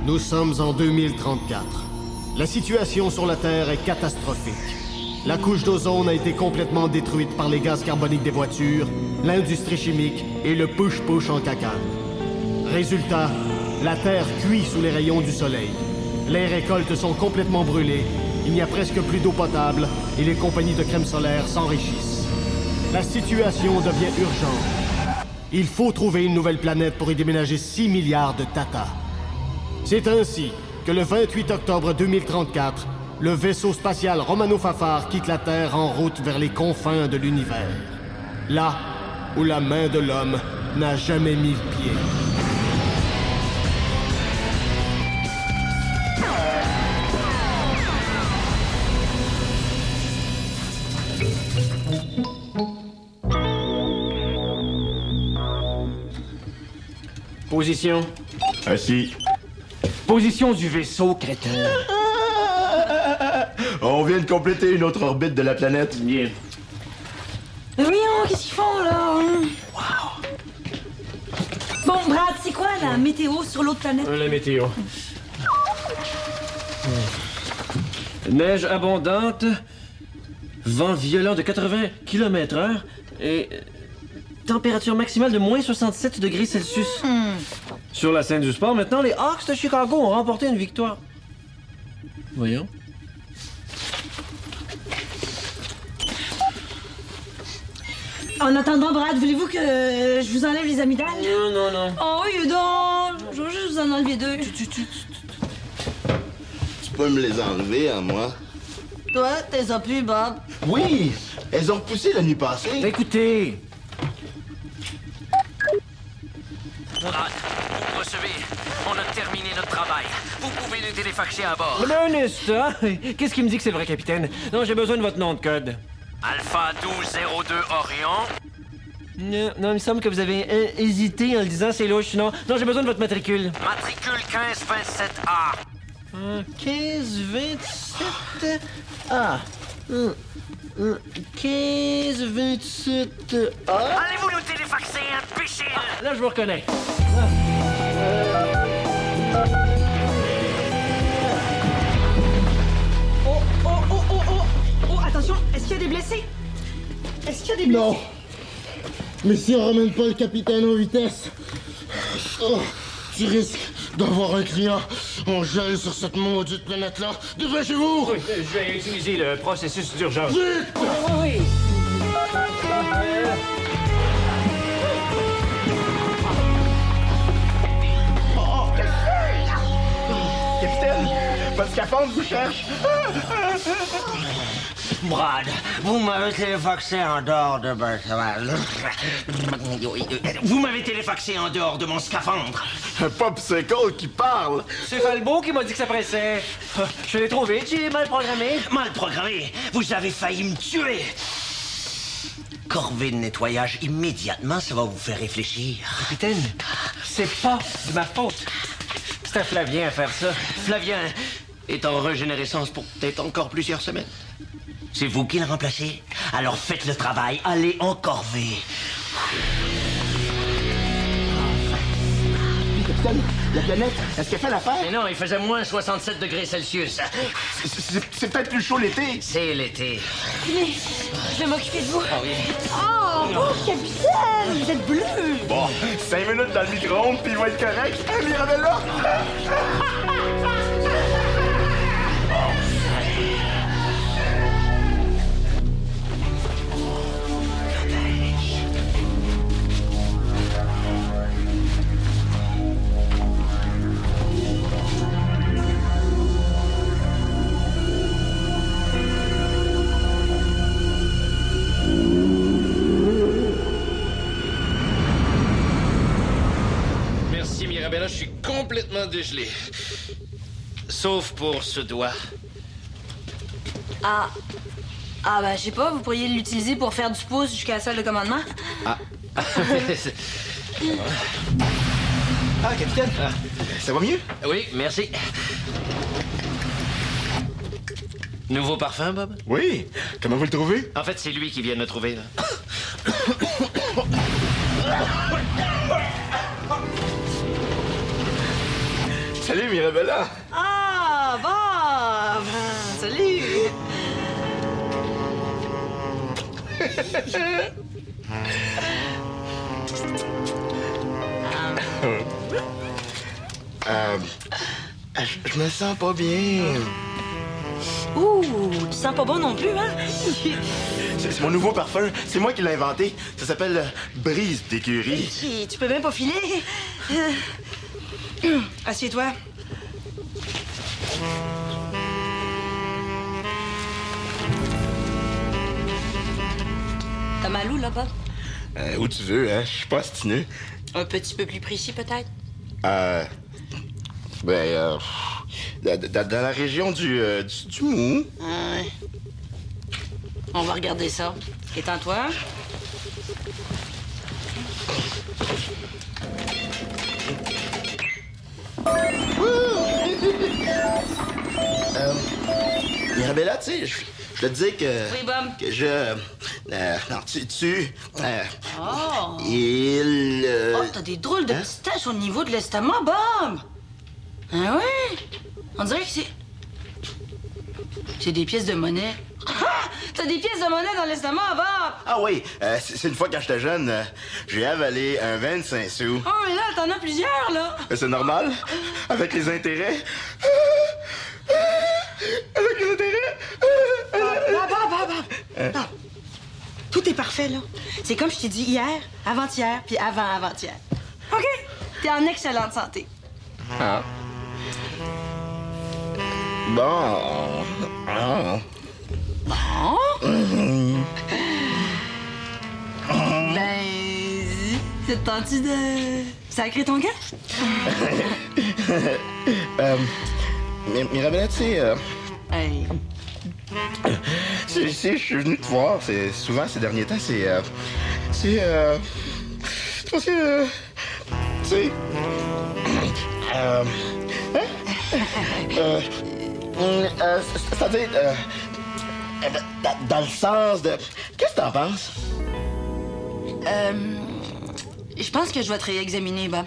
Nous sommes en 2034. La situation sur la Terre est catastrophique. La couche d'ozone a été complètement détruite par les gaz carboniques des voitures, l'industrie chimique et le push-push en cacane. Résultat, la Terre cuit sous les rayons du soleil. Les récoltes sont complètement brûlées, il n'y a presque plus d'eau potable et les compagnies de crème solaire s'enrichissent. La situation devient urgente. Il faut trouver une nouvelle planète pour y déménager 6 milliards de Tata. C'est ainsi que le 28 octobre 2034, le vaisseau spatial Romano Fafar quitte la Terre en route vers les confins de l'univers. Là où la main de l'homme n'a jamais mis le pied. Position. Assis. Position du vaisseau, crétin. On vient de compléter une autre orbite de la planète. Bien. Mais voyons, qu'est-ce qu'ils font, là? Wow. Bon, Brad, c'est quoi la météo sur l'autre planète? La météo. Neige abondante, vent violent de 80 km/h et température maximale de moins 67 degrés Celsius. Sur la scène du sport, maintenant, les Hawks de Chicago ont remporté une victoire. Voyons. En attendant, Brad, voulez-vous que je vous enlève les amygdales? Non. Oh, oui, donc, je vais juste vous en enlever deux. Tu peux me les enlever à moi? Toi, t'es as plus, Bob. Oui! Elles ont repoussé la nuit passée. Écoutez, Recevez, on a terminé notre travail. Vous pouvez nous téléfaxer à bord. un instant. Qu'est-ce qui me dit que c'est le vrai capitaine? Non, j'ai besoin de votre nom de code. Alpha 1202 Orion. Non, il me semble que vous avez hésité en le disant, c'est louche. Non, j'ai besoin de votre matricule. Matricule 1527A. 1527 A. 1527 A. Allez-vous nous téléfaxer, imbécile? Là, je vous reconnais. Oh, attention, est-ce qu'il y a des blessés? Est-ce qu'il y a des blessés? Non! Mais si on ramène pas le capitaine en vitesse, tu risques d'avoir un client. On gèle sur cette maudite planète-là. Dépêchez-vous! Oui, je vais utiliser le processus d'urgence. Vite! Oui. Capitaine, votre scaphandre vous cherche. Brad, vous m'avez téléfaxé en dehors de... Vous m'avez téléfaxé en dehors de mon scaphandre. Un popsicle qui parle. C'est Falbo qui m'a dit que ça pressait. Je l'ai trop vite, j'ai mal programmé. Mal programmé, vous avez failli me tuer. Corvée de nettoyage immédiatement, ça va vous faire réfléchir. Capitaine, c'est pas de ma faute. C'est à Flavien à faire ça. Flavien est en régénérescence pour peut-être encore plusieurs semaines. C'est vous qui le remplacez? Alors faites le travail, allez en corvée. Capitaine, la planète, est-ce qu'elle fait l'affaire? Mais non, il faisait moins 67 degrés Celsius. C'est peut-être plus chaud l'été. C'est l'été. Venez, je vais m'occuper de vous. Ah oui. Oh, capitaine, vous êtes bleu. Bon, 5 minutes dans le micro-ondes, puis il va être correct. Hein, Mirabella? Merci Mirabella, je suis complètement dégelé. Sauf pour ce doigt. Ah, ben, je sais pas, vous pourriez l'utiliser pour faire du pouce jusqu'à la salle de commandement? Ah, capitaine, ça va mieux? Oui, merci. Nouveau parfum, Bob? Oui. Comment vous le trouvez? En fait, c'est lui qui vient de me trouver, là. Salut, Mirabella! Ah, Bob! Salut! Je me sens pas bien. Ouh, tu sens pas bon non plus, hein? C'est mon nouveau parfum. C'est moi qui l'ai inventé. Ça s'appelle Brise d'écurie. Tu peux même pas filer. Assieds-toi. T'as mal où, là, Bob? Où tu veux, hein? Je suis pas astineux. Un petit peu plus précis, peut-être? Dans la région du Mou. Ouais. On va regarder ça. Étends-toi. Mirabella, tu sais, je te dis que... Oui, Bob. Que je... non, Oh! Il... Oh, t'as des drôles de petites taches au niveau de l'estomac, Bob! Ah ouais? On dirait que c'est... C'est des pièces de monnaie. Ah! T'as des pièces de monnaie dans l'estomac, Bob! Ah oui, c'est une fois quand j'étais jeune, j'ai avalé un 25 sous. Oh, mais là, t'en as plusieurs, là! C'est normal? Avec les intérêts? Avec les intérêts? Bob! Tout est parfait, là. C'est comme je t'ai dit hier, avant-hier, puis avant-avant-hier. OK? T'es en excellente santé. Ah. Bon. Ah. Bon? Ben... C'est tenté de... sacrer ton gars? Mirabella, tu sais... Hey. Je suis venu te voir, c'est souvent ces derniers temps, c'est parce que, tu sais, c'est-à-dire, dans le sens de, qu'est-ce que t'en penses? Je pense que je vais te réexaminer, Bob.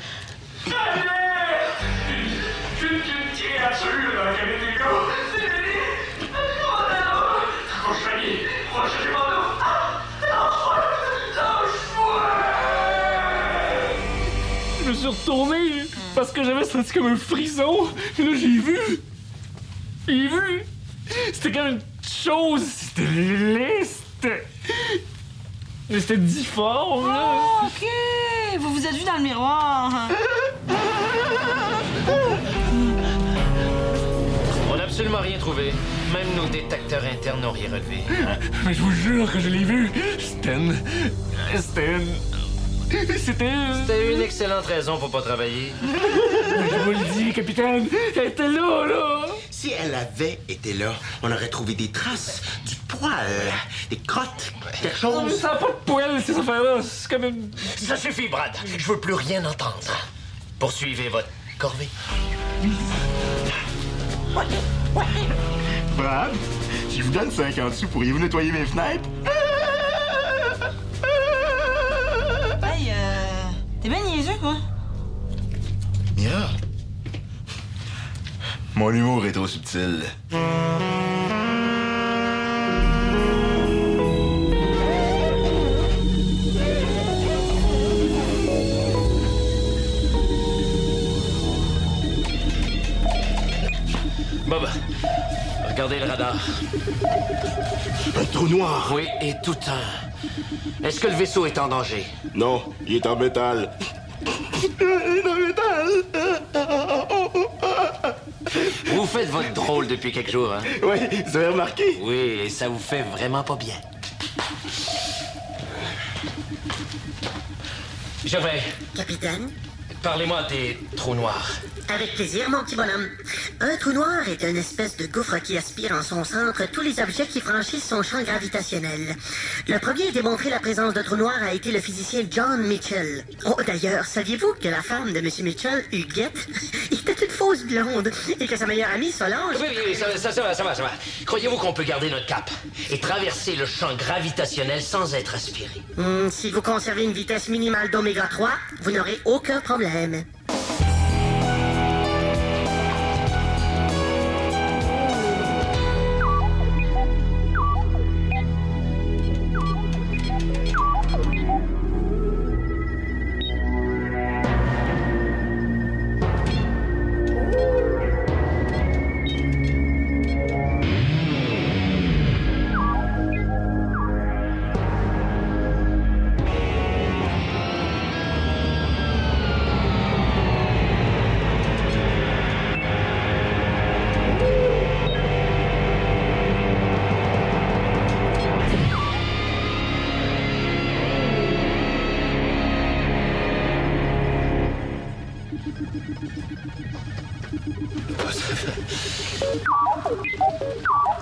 Je me suis retourné parce que j'avais senti comme un frisson. Et là, j'ai vu. C'était comme une chose. C'était laid. C'était difforme, là. Oh, OK! Vous vous êtes vu dans le miroir. On n'a absolument rien trouvé. Même nos détecteurs internes n'ont rien relevé. Mais je vous jure que je l'ai vu. C'était une excellente raison pour pas travailler. Je vous le dis, capitaine. Elle était là. Si elle avait été là, on aurait trouvé des traces, du poil, des crottes, quelque Non, mais chose. ça n'a pas de poêle, ces affaires-là. C'est comme une... Ça suffit, Brad. Je veux plus rien entendre. Poursuivez votre corvée. Brad, si je vous donne 50 sous, pourriez-vous nettoyer mes fenêtres? Hey, t'es bien niaiseux, quoi. Mira, mon humour est trop subtil. Bob, regardez le radar. Un trou noir. Oui, et tout un. Est-ce que le vaisseau est en danger? Non, il est en métal. Il est en métal. Vous faites votre drôle depuis quelques jours, hein? Oui, vous avez remarqué? Oui, et ça vous fait vraiment pas bien. Gervais, Capitaine, parlez-moi des trous noirs. avec plaisir, mon petit bonhomme. Un trou noir est une espèce de gouffre qui aspire en son centre tous les objets qui franchissent son champ gravitationnel. Le premier à démontrer la présence de trous noirs a été le physicien John Mitchell. Oh, d'ailleurs, saviez-vous que la femme de M. Mitchell, Huguette, était une fausse blonde et que sa meilleure amie, Solange... Oui, ça va. Croyez-vous qu'on peut garder notre cap et traverser le champ gravitationnel sans être aspiré? Si vous conservez une vitesse minimale d'oméga 3, vous n'aurez aucun problème.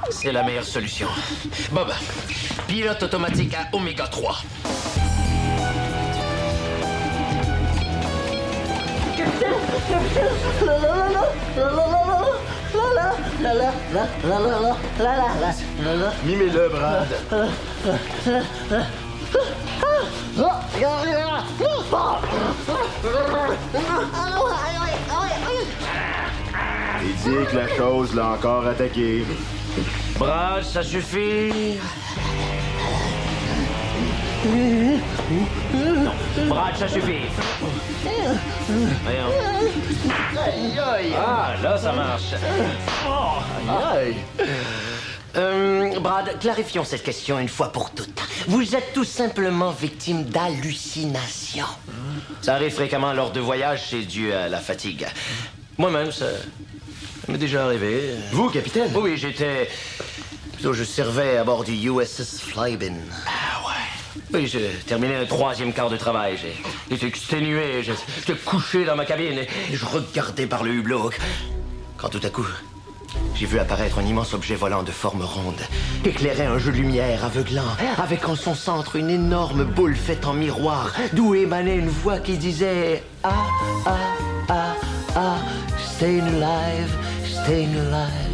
C'est la meilleure solution. Bob, pilote automatique à Oméga 3. Mimez-le, Brad. Il dit que la chose l'a encore attaqué. Brad, ça suffit. Non, Brad, ça suffit. Voyons. Ah, là, ça marche. Brad, clarifions cette question une fois pour toutes. Vous êtes tout simplement victime d'hallucinations. Ça arrive fréquemment lors de voyages, c'est dû à la fatigue. Moi-même, ça m'est déjà arrivé. Vous, capitaine? Oui, j'étais... Plutôt, je servais à bord du USS Flyben. Ah ouais? Oui, j'ai terminé un 3e quart de travail. J'étais exténué, j'étais couché dans ma cabine et je regardais par le hublot. Quand tout à coup, j'ai vu apparaître un immense objet volant de forme ronde, éclairait un jeu de lumière aveuglant, avec en son centre une énorme boule faite en miroir, d'où émanait une voix qui disait « Ah, ah, ah, ah, staying alive, staying alive ».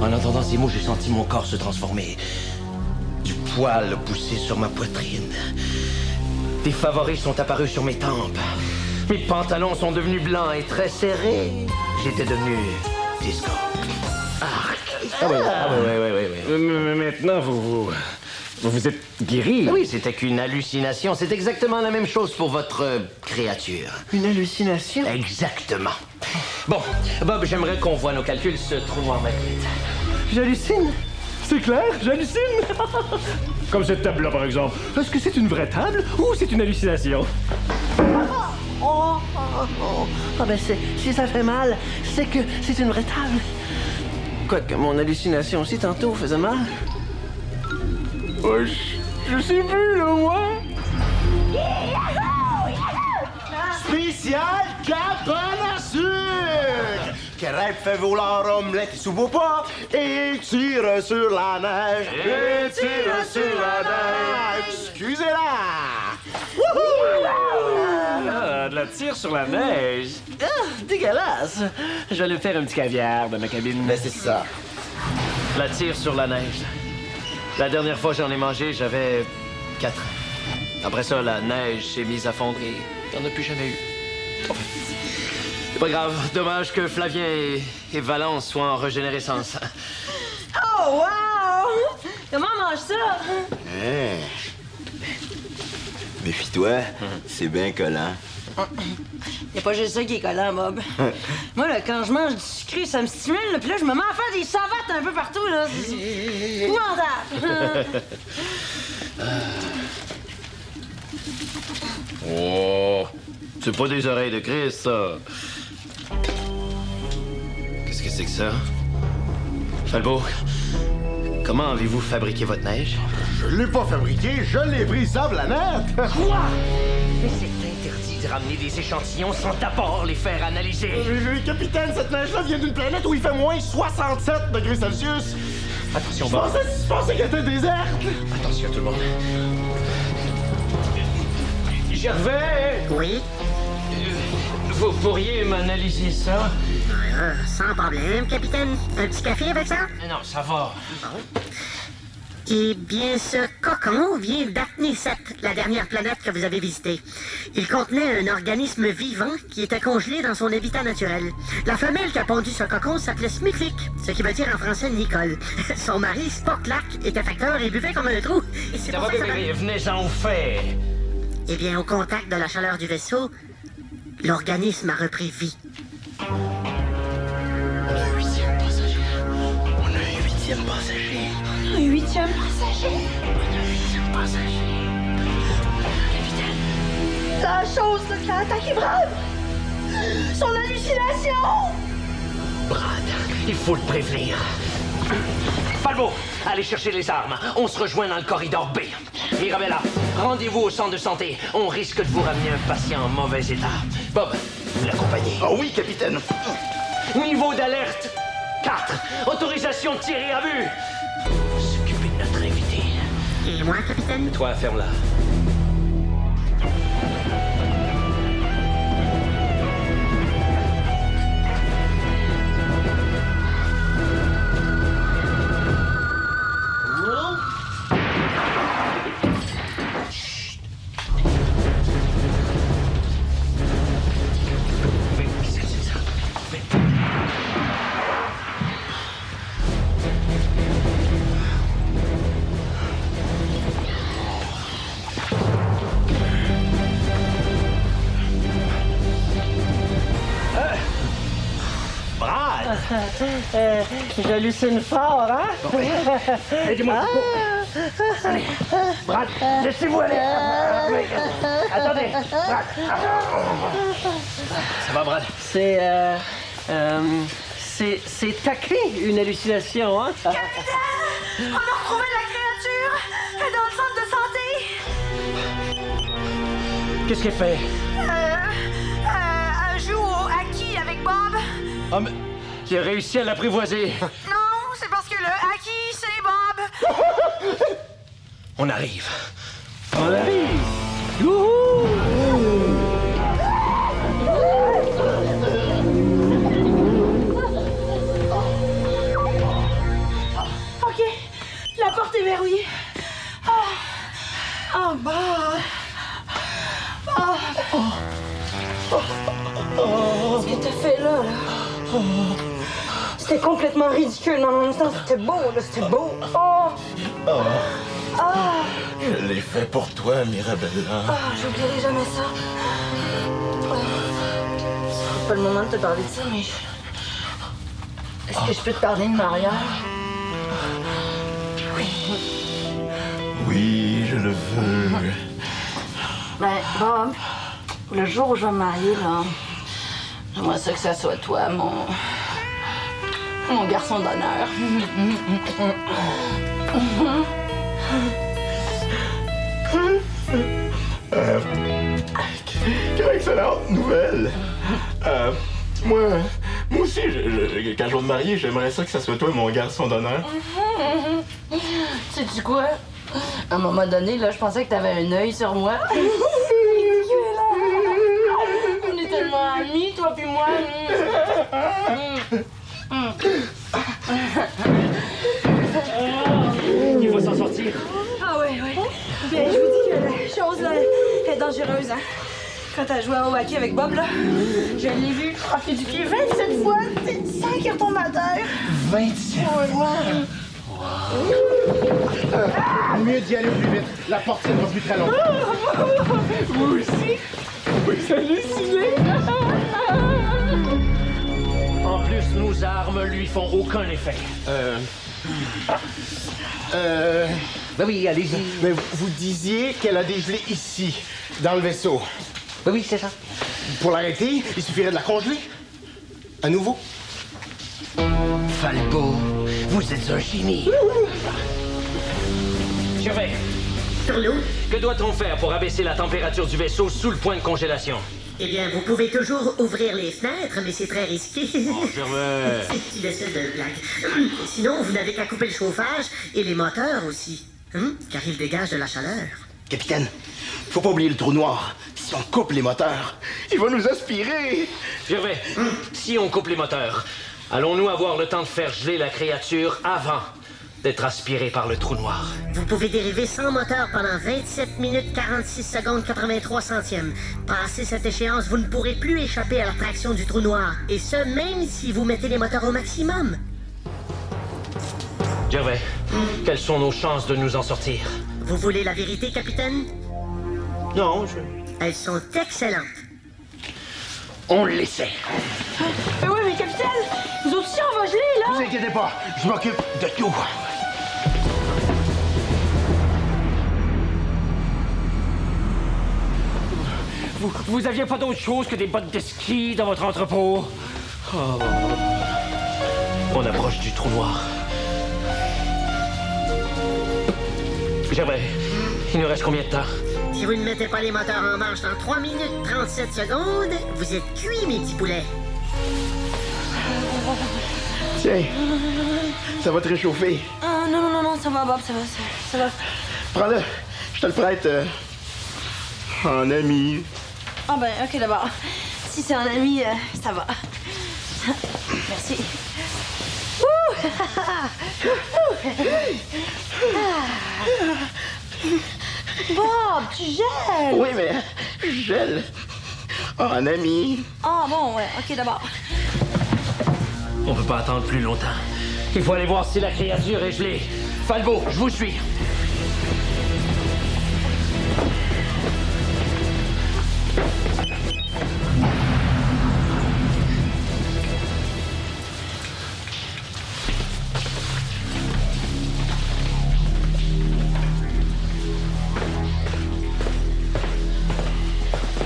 En entendant ces mots, j'ai senti mon corps se transformer. Du poil poussé sur ma poitrine. Des favoris sont apparus sur mes tempes. Mes pantalons sont devenus blancs et très serrés. J'étais devenu disco. Mais maintenant, vous êtes guéri. Oui, c'était qu'une hallucination. C'est exactement la même chose pour votre créature. Une hallucination? Exactement. Bon, Bob, j'aimerais qu'on voit nos calculs se trouver en maquette. J'hallucine. C'est clair, j'hallucine. Comme cette table-là, par exemple. Est-ce que c'est une vraie table ou c'est une hallucination? Oh, ben si ça fait mal, c'est que c'est une vraie table. Quoique mon hallucination aussi tantôt faisait mal. Oh, je sais plus, là, moi. Spécial cabane à sucre! Crêpe fait voler omelette sous vos pas et tire sur la neige. Et tire sur la neige. Excusez-la! Ah, de la tire sur la neige. Ah, dégueulasse. Je vais aller faire un petit caviar dans ma cabine. Ben, c'est ça. La tire sur la neige. La dernière fois que j'en ai mangé, j'avais 4 ans. Après ça, la neige s'est mise à fondre et il n'y en a plus jamais eu. C'est pas grave. Dommage que Flavien et Valence soient en régénérescence. Oh, wow! Comment on mange ça? Hein? Méfie-toi, c'est bien collant. Y a pas juste ça qui est collant, Bob. Moi, là, quand je mange du sucré, ça me stimule, là, puis là, je me mets à faire des savates un peu partout, là. C'est épouvantable. Oh! C'est pas des oreilles de Christ, ça. Qu'est-ce que c'est que ça? Falbo, comment avez-vous fabriqué votre neige? Je l'ai pas fabriqué, je l'ai pris sans planète! Quoi? Mais c'est interdit de ramener des échantillons sans d'abord les faire analyser. Capitaine, cette neige-là vient d'une planète où il fait moins 67 degrés Celsius. Attention, Je Bob. pensais qu'elle était déserte. Attention, tout le monde. Gervais! Oui, Vous pourriez m'analyser ça? sans problème, capitaine. Un petit café avec ça? Non, ça va. Eh bien, ce cocon vient d'Athée 7, la dernière planète que vous avez visitée. Il contenait un organisme vivant qui était congelé dans son habitat naturel. La femelle qui a pondu ce cocon s'appelait Smutvik, ce qui veut dire en français Nicole. Son mari, Sportlac, était facteur et buvait comme un trou. Et c'est Ça pour va, ça que ça bébé, venez-en au fait. Eh bien, au contact de la chaleur du vaisseau, l'organisme a repris vie. On a un huitième passager. Un huitième passager. La chose là, qui a attaqué Brad. Son hallucination. Brad, il faut le prévenir. Falbo, allez chercher les armes. On se rejoint dans le corridor B. Mirabella, rendez-vous au centre de santé. On risque de vous ramener un patient en mauvais état. Bob, l'accompagner. Oh oui, capitaine. Niveau d'alerte 4. Autorisation de tirer à vue. S'occuper de notre invité. Et moi, capitaine? Toi, ferme-la. J'hallucine fort, hein? Aidez-moi. Allez, Brad, laissez-vous aller. Attendez, Brad. Ça va, Brad? C'est taclé, une hallucination, hein? Capitaine! On a retrouvé la créature! Elle est dans le centre de santé! Qu'est-ce qu'elle fait? Elle joue au hockey avec Bob. Ah, mais... J'ai réussi à l'apprivoiser. Non, c'est parce que le hockey, c'est Bob. On arrive. On arrive! Youhou! OK, la porte est verrouillée. Oh, Bob. Ce que t'as fait là. C'était complètement ridicule, mais en même temps, c'était beau, là, c'était beau. Je l'ai fait pour toi, Mirabella. J'oublierai jamais ça. C'est pas le moment de te parler de ça, mais... Est-ce que je peux te parler de mariage? Oui, je le veux. Ben, Bob, le jour où je vais me marier, là, j'aimerais ça que ça soit toi, mon garçon d'honneur. Quelle excellente nouvelle. Moi aussi, quand je vais me marier, j'aimerais ça que ça soit toi, mon garçon d'honneur. Sais-tu quoi? À un moment donné, là, je pensais que t'avais un œil sur moi. On est tellement amis, toi puis moi. Il faut s'en sortir. Ah oui. Bien, je vous dis que la chose, là, est dangereuse, hein. Quand t'as joué au hockey avec Bob, là, je l'ai vu frapper du pied 27 fois sans qu'il retombe à terre. 27 fois? Mieux d'y aller plus vite. La porte tiendra plus très longtemps. Vous aussi? Vous hallucinez? En plus, nos armes lui font aucun effet. Ben oui, allez-y. Mais vous disiez qu'elle a dégelé ici, dans le vaisseau. Ben oui, c'est ça. Pour l'arrêter, il suffirait de la congeler. À nouveau. Falco, vous êtes un génie. Surveille. Sur l'eau? Que doit-on faire pour abaisser la température du vaisseau sous le point de congélation? Eh bien, vous pouvez toujours ouvrir les fenêtres, mais c'est très risqué. Surveille. C'est une espèce de blague. Sinon, vous n'avez qu'à couper le chauffage et les moteurs aussi. Car ils dégagent de la chaleur. Capitaine, faut pas oublier le trou noir. Si on coupe les moteurs, il va nous aspirer. Surveille. Si on coupe les moteurs, allons-nous avoir le temps de faire geler la créature avant d'être aspiré par le trou noir? Vous pouvez dériver sans moteur pendant 27 minutes 46 secondes 83 centièmes. Passé cette échéance, vous ne pourrez plus échapper à l'attraction du trou noir. Et ce, même si vous mettez les moteurs au maximum. Gervais, quelles sont nos chances de nous en sortir? Vous voulez la vérité, capitaine? Non, Elles sont excellentes. on l'essaie. Mais oui, mais capitaine, nous autres aussi, on va geler, là. Ne vous inquiétez pas, je m'occupe de tout. Vous aviez pas d'autre chose que des bottes de ski dans votre entrepôt? Oh. On approche du trou noir. Gervais, il nous reste combien de temps? Si vous ne mettez pas les moteurs en marche dans 3 minutes 37 secondes, vous êtes cuits, mes petits poulets. Tiens, ça va te réchauffer. Ah, non, ça va, Bob, ça va. Prends-le, je te le prête en ami. Ah ben, ok, d'abord. Si c'est un ami, ça va. Merci. Bob, tu gèles! Oui, mais je gèle. En ami. Ah bon, ouais, ok, d'abord. On peut pas attendre plus longtemps. Il faut aller voir si la créature est gelée. Falbo, je vous suis.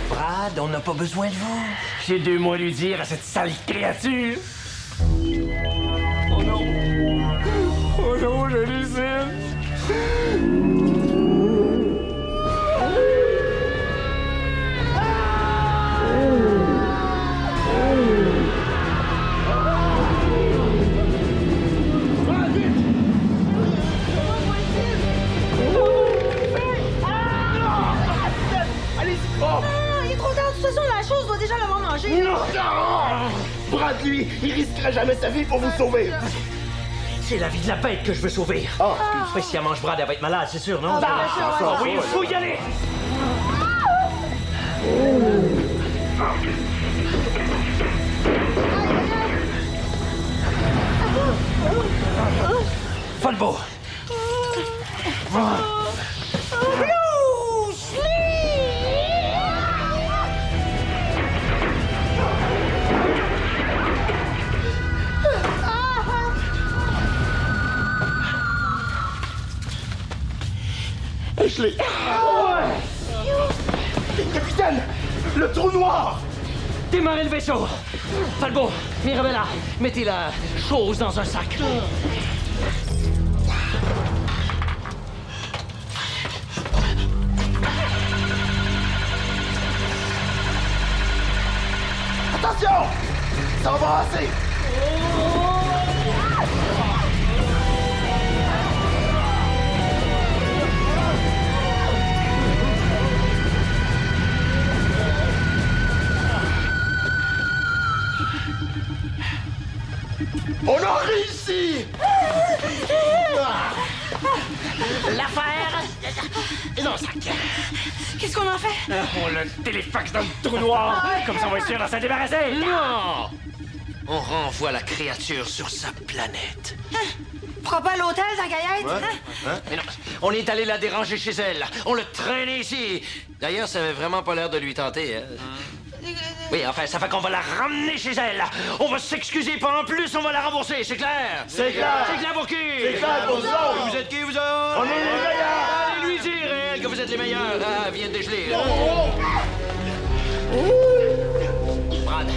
Brad, on n'a pas besoin de vous. J'ai 2 mots à lui dire à cette sale créature. Oh non! Oh non, j'hallucine! Il est trop tard, de toute façon, la chose doit déjà l'avoir mangé. Non! Brad, lui, il risquera jamais sa vie pour vous sauver. C'est la vie de la bête que je veux sauver. Oh, Mais si elle mange Brad, elle va être malade, c'est sûr, non? Oui, il faut y aller! Falbo! je l'ai. Capitaine, le trou noir! Démarrez le vaisseau! Falbo, Mirabella, mettez la chose dans un sac. Attention! Ça va brasser! On a réussi! L'affaire est dans le sac. Qu'est-ce qu'on en fait? On le téléfaxe dans le trou noir. Comme ça, on va être sûr d'en s'en débarrasser. Non! On renvoie la créature sur sa planète. Pourquoi pas à l'hôtel, Zagaïette? Mais non, on est allé la déranger chez elle. On l'a traînée ici. D'ailleurs, ça avait vraiment pas l'air de lui tenter. Hein? Oui, enfin, ça fait qu'on va la ramener chez elle. On va s'excuser, pas en plus, on va la rembourser, c'est clair? C'est clair! C'est clair pour qui? C'est clair pour nous autres! Vous êtes qui, vous autres? On est les meilleurs! Allez lui dire, elle, que vous êtes les meilleurs. Ah, elle vient de dégeler. Brad,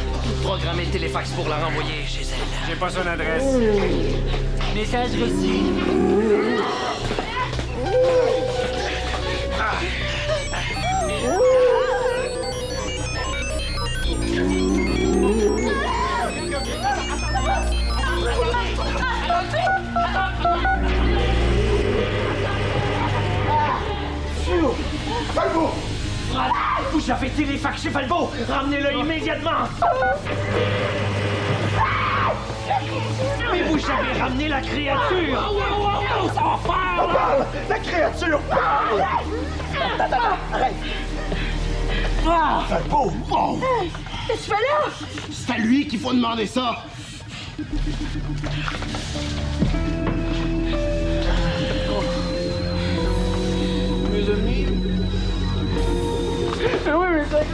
programmez le téléfax pour la renvoyer chez elle. J'ai pas son adresse. Message reçu. Falbo! Vous avez téléfaxé Falbo! Ramenez-le immédiatement! Mais vous avez ramené la créature! On parle! La créature parle! Attends, arrête! Falbo! Bon! Qu'est-ce que tu fais là? C'est à lui qu'il faut demander ça! Mes amis? Oui, mais c'est